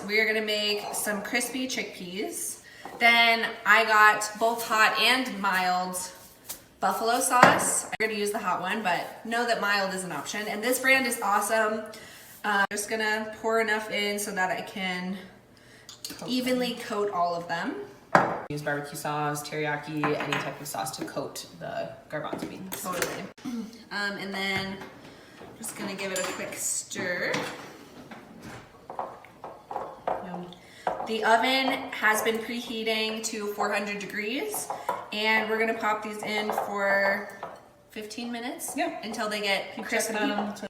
we are gonna make some crispy chickpeas. Then I got both hot and mild buffalo sauce. I'm gonna use the hot one, but know that mild is an option. And this brand is awesome. I'm just gonna pour enough in so that I can evenly coat all of them. Use barbecue sauce, teriyaki, any type of sauce to coat the garbanzo beans. Totally. And then just gonna give it a quick stir. Yum. The oven has been preheating to 400 degrees, and we're gonna pop these in for 15 minutes Yeah. until they get crispy. Check them.